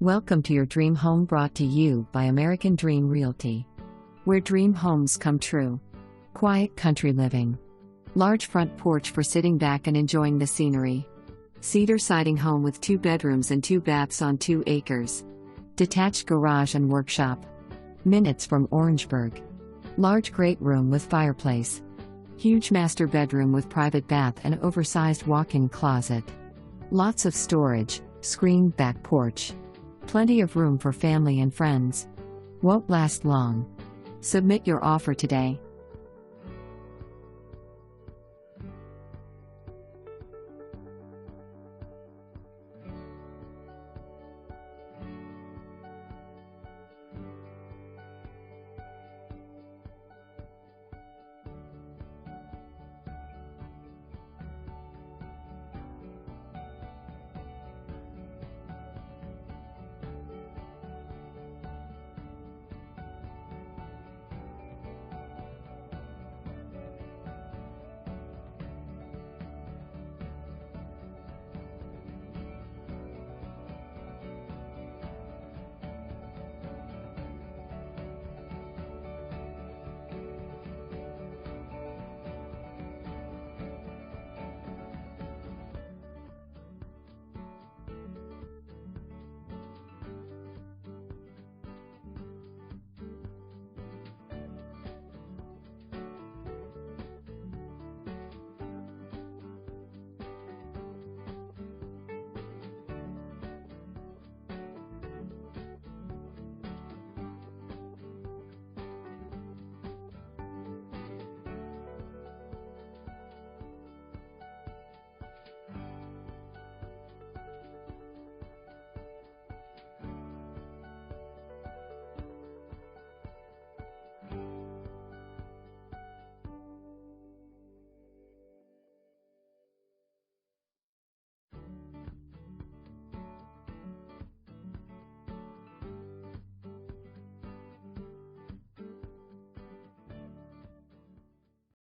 Welcome to your dream home, brought to you by American Dream Realty, where dream homes come true. Quiet country living. Large front porch for sitting back and enjoying the scenery. Cedar siding home with 2 bedrooms and 2 baths on 2 acres. Detached garage and workshop. Minutes from Orangeburg. Large great room with fireplace. Huge master bedroom with private bath and oversized walk-in closet. Lots of storage, screened back porch. Plenty of room for family and friends. Won't last long. Submit your offer today.